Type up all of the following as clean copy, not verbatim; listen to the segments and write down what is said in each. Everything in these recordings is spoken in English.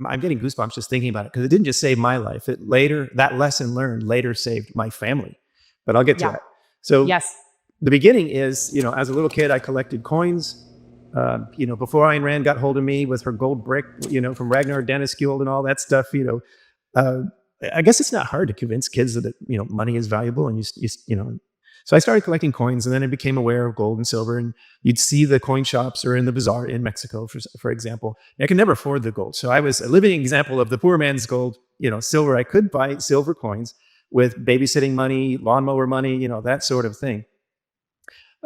I'm getting goosebumps just thinking about it, because it didn't just save my life. That lesson learned later saved my family. But I'll get to that. So the beginning is, as a little kid, I collected coins. Before Ayn Rand got hold of me with her gold brick, from Ragnar Denniskjöld and all that stuff, I guess it's not hard to convince kids that, money is valuable, and so I started collecting coins, and then I became aware of gold and silver, and you'd see the coin shops or in the bazaar in Mexico, for example. I could never afford the gold. So I was a living example of the poor man's gold, silver. I could buy silver coins with babysitting money, lawnmower money, that sort of thing.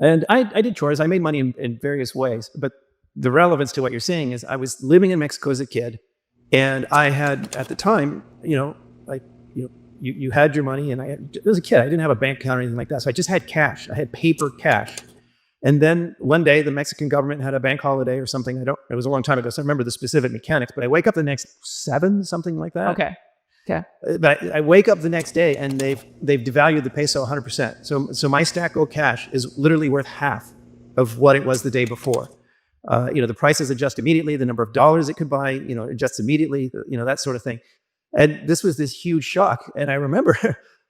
And I did chores. I made money in various ways. But the relevance to what you're saying is I was living in Mexico as a kid, and I had, at the time, you had your money, and as a kid, I didn't have a bank account or anything like that. So I just had cash. I had paper cash. And then one day, the Mexican government had a bank holiday or something. It was a long time ago, so I don't remember the specific mechanics, but I wake up the next 7, something like that. Okay. But I wake up the next day, and they've devalued the peso 100%. So my stack of cash is literally worth half of what it was the day before. The prices adjust immediately. The number of dollars it could buy, adjusts immediately. That sort of thing. And this was this huge shock. And I remember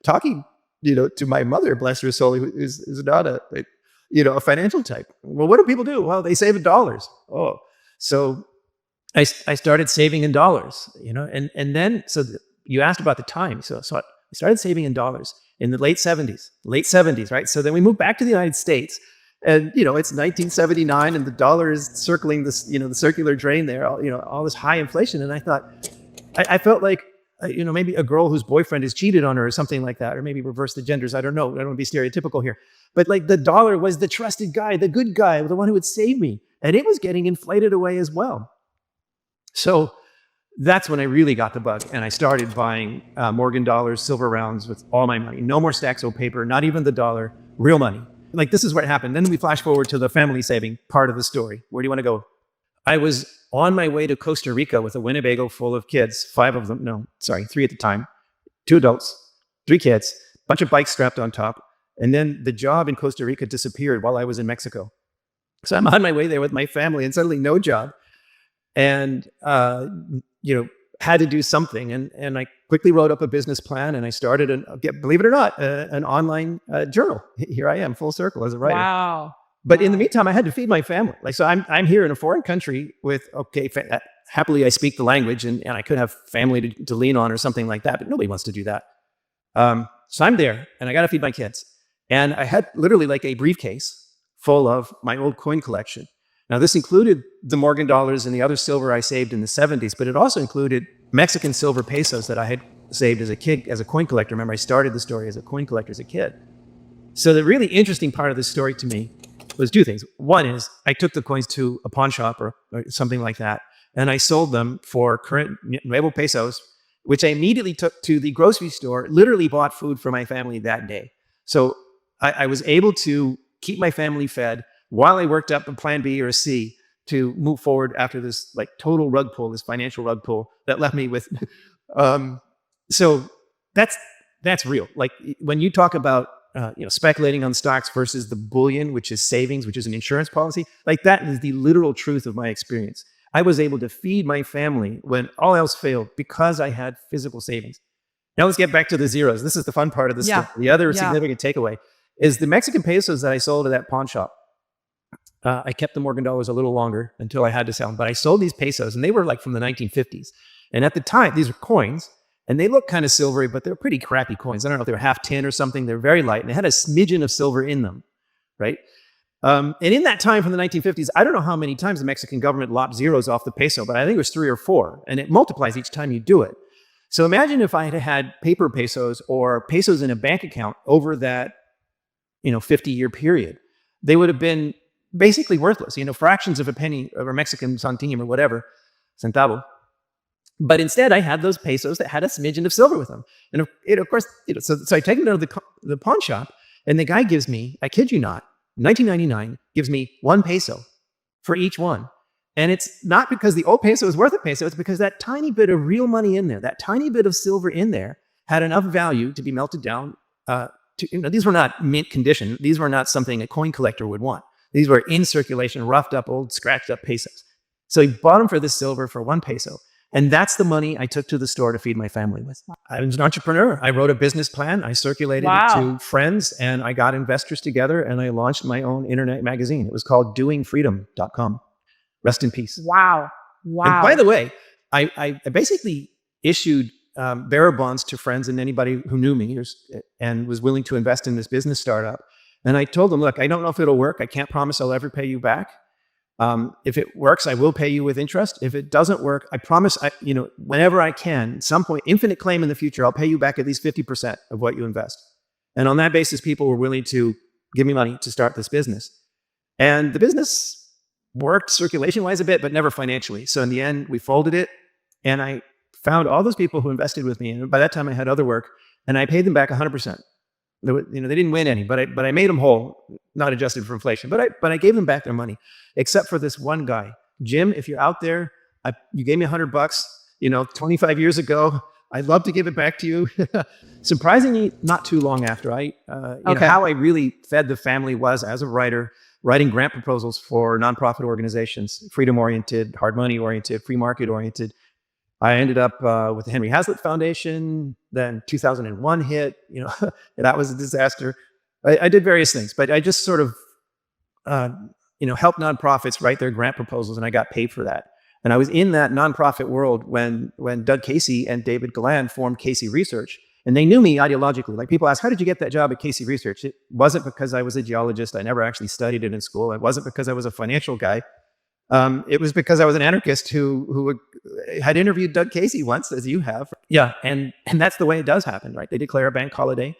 talking, to my mother, bless her soul, who is not a financial type. Well, what do people do? Well, they save in dollars. Oh, so I started saving in dollars, and then, so you asked about the time. So I started saving in dollars in the late 70s, right? So then we moved back to the United States, and, it's 1979, and the dollar is circling this, the circular drain there, all this high inflation. And I thought, I felt like, maybe a girl whose boyfriend has cheated on her or something like that, or maybe reverse the genders. I don't know. I don't want to be stereotypical here. But like, the dollar was the trusted guy, the good guy, the one who would save me. And it was getting inflated away as well. So that's when I really got the bug. And I started buying Morgan dollars, silver rounds with all my money. No more stacks of paper, not even the dollar, real money. Like, this is what happened. Then we flash forward to the family saving part of the story. Where do you want to go? I was on my way to Costa Rica with a Winnebago full of kids, 3 at the time, 2 adults, 3 kids, bunch of bikes strapped on top. And then the job in Costa Rica disappeared while I was in Mexico. So I'm on my way there with my family, and suddenly no job. And, had to do something. And I quickly wrote up a business plan, and I started, believe it or not, an online journal. Here I am, full circle as a writer. Wow. But in the meantime, I had to feed my family. So I'm here in a foreign country with, happily I speak the language, and I could have family to lean on or something like that, but nobody wants to do that. So I'm there, and I got to feed my kids. And I had literally like a briefcase full of my old coin collection. Now, this included the Morgan dollars and the other silver I saved in the 70s, but it also included Mexican silver pesos that I had saved as a kid, as a coin collector. Remember, I started the story as a coin collector as a kid. So the really interesting part of this story to me was 2 things. One is I took the coins to a pawn shop or something like that, and I sold them for current nuevo pesos, which I immediately took to the grocery store, literally bought food for my family that day. So I was able to keep my family fed while I worked up a plan B or a C to move forward after this like total rug pull, this financial rug pull that left me with. So that's real. Like, when you talk about speculating on stocks versus the bullion, which is savings, which is an insurance policy, like, that is the literal truth of my experience. I was able to feed my family when all else failed because I had physical savings. Now let's get back to the zeros. This is the fun part of the story. The other significant takeaway is the Mexican pesos that I sold at that pawn shop. I kept the Morgan dollars a little longer until I had to sell them, but I sold these pesos, and they were like from the 1950s. And at the time, these were coins, and they look kind of silvery, but they're pretty crappy coins. I don't know if they were half tin or something. They're very light, and they had a smidgen of silver in them, right? And in that time from the 1950s, I don't know how many times the Mexican government lopped zeros off the peso, but I think it was 3 or 4, and it multiplies each time you do it. So imagine if I had had paper pesos or pesos in a bank account over that 50-year period. They would have been basically worthless, fractions of a penny or a Mexican centime or whatever, centavo. But instead, I had those pesos that had a smidgen of silver with them. And of course, so I take them to the pawn shop, and the guy gives me, I kid you not, 1999, gives me 1 peso for each one. And it's not because the old peso is worth a peso, it's because that tiny bit of real money in there, that tiny bit of silver in there, had enough value to be melted down. These were not mint condition. These were not something a coin collector would want. These were in circulation, roughed up, old, scratched up pesos. So he bought them for this silver for 1 peso. And that's the money I took to the store to feed my family with. I was an entrepreneur. I wrote a business plan. I circulated it to friends, and I got investors together, and I launched my own internet magazine. It was called doingfreedom.com. Rest in peace. Wow. And by the way, I basically issued bearer bonds to friends and anybody who knew me and was willing to invest in this business startup. And I told them, look, I don't know if it'll work. I can't promise I'll ever pay you back. If it works, I will pay you with interest. If it doesn't work, I promise, whenever I can, at some point, infinite claim in the future, I'll pay you back at least 50% of what you invest. And on that basis, people were willing to give me money to start this business. And the business worked circulation-wise a bit, but never financially. So in the end, we folded it, and I found all those people who invested with me. And by that time, I had other work, and I paid them back 100%. They didn't win any, but I made them whole, not adjusted for inflation. But I gave them back their money, except for this one guy, Jim. If you're out there, you gave me $100, 25 years ago. I'd love to give it back to you. Surprisingly, not too long after how I really fed the family was as a writer, writing grant proposals for nonprofit organizations, freedom-oriented, hard money-oriented, free market-oriented. I ended up with the Henry Hazlitt Foundation. Then 2001 hit. That was a disaster. I did various things, but I just sort of, helped nonprofits write their grant proposals, and I got paid for that. And I was in that nonprofit world when Doug Casey and David Galan formed Casey Research, and they knew me ideologically. Like, people ask, how did you get that job at Casey Research? It wasn't because I was a geologist. I never actually studied it in school. It wasn't because I was a financial guy. It was because I was an anarchist who had interviewed Doug Casey once, as you have. Yeah, and that's the way it does happen, right? They declare a bank holiday.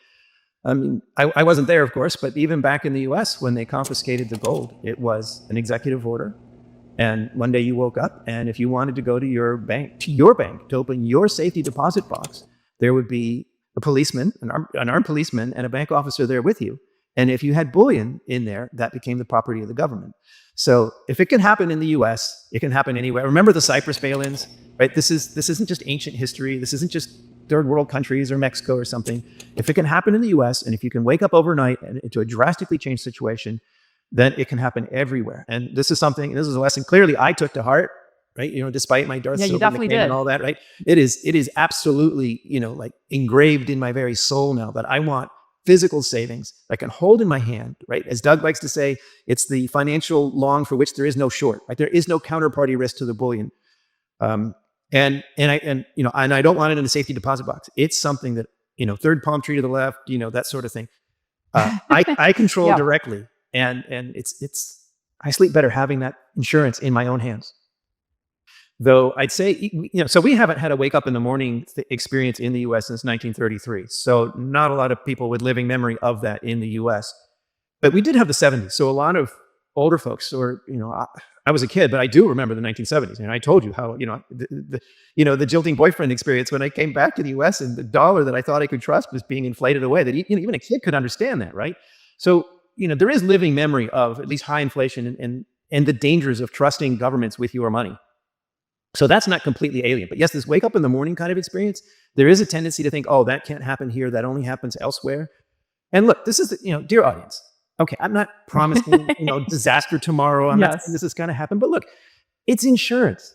I mean, I wasn't there, of course, but even back in the US, when they confiscated the gold, it was an executive order. And one day you woke up, and if you wanted to go to your bank, to open your safety deposit box, there would be a policeman, an armed policeman, and a bank officer there with you. And if you had bullion in there, that became the property of the government. So if it can happen in the US, it can happen anywhere. Remember the Cyprus bail-ins, right? This isn't just ancient history. This isn't just third world countries or Mexico or something. If it can happen in the US, and if you can wake up overnight and into a drastically changed situation, then it can happen everywhere. And this is a lesson clearly I took to heart, right? Despite my Darth Silver nickname and all that, right? It is absolutely, like engraved in my very soul now that I want physical savings I can hold in my hand, right? As Doug likes to say, it's the financial long for which there is no short, right? There is no counterparty risk to the bullion. And I don't want it in a safety deposit box. It's something that, third palm tree to the left, that sort of thing. I control directly. And I sleep better having that insurance in my own hands. Though I'd say, so we haven't had a wake up in the morning experience in the US since 1933. So not a lot of people with living memory of that in the US. But we did have the 70s. So a lot of older folks, or, I was a kid, but I do remember the 1970s. And I told you how, the jilting boyfriend experience when I came back to the US, and the dollar that I thought I could trust was being inflated away, that even a kid could understand that, right? So, there is living memory of at least high inflation and the dangers of trusting governments with your money. So that's not completely alien. But yes, this wake up in the morning kind of experience, there is a tendency to think, oh, that can't happen here. That only happens elsewhere. And look, this is, dear audience. Okay, I'm not promising, disaster tomorrow. I'm not saying this is going to happen. But look, it's insurance.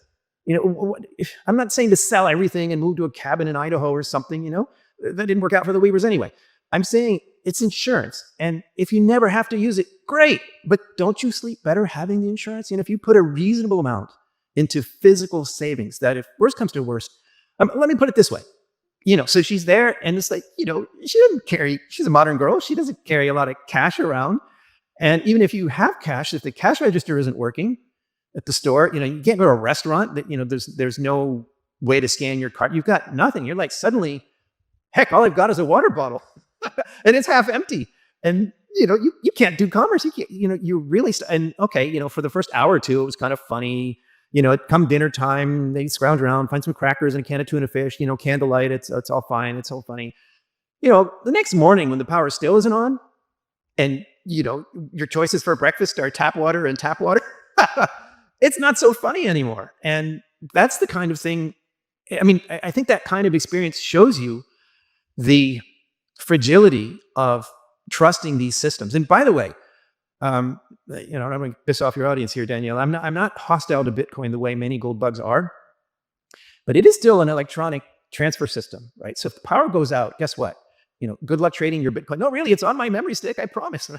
I'm not saying to sell everything and move to a cabin in Idaho or something, that didn't work out for the Weavers anyway. I'm saying it's insurance. And if you never have to use it, great. But don't you sleep better having the insurance? If you put a reasonable amount into physical savings, that if worst comes to worst, let me put it this way. So she's there, and it's like, she doesn't carry, she's a modern girl. She doesn't carry a lot of cash around. And even if you have cash, if the cash register isn't working at the store, you can't go to a restaurant that, there's no way to scan your card. You've got nothing. You're like, suddenly, heck, all I've got is a water bottle and it's half empty. And, you can't do commerce. You can't, you really, for the first hour or two, it was kind of funny. Come dinner time, they scrounge around, find some crackers and a can of tuna fish, candlelight, it's all fine, it's all funny. The next morning when the power still isn't on, and, your choices for breakfast are tap water, it's not so funny anymore. And that's the kind of thing, I think that kind of experience shows you the fragility of trusting these systems. And by the way, I'm going to piss off your audience here, Danielle. I'm not hostile to Bitcoin the way many gold bugs are. But it is still an electronic transfer system, right? So if the power goes out, guess what? Good luck trading your Bitcoin. No, really, it's on my memory stick, I promise.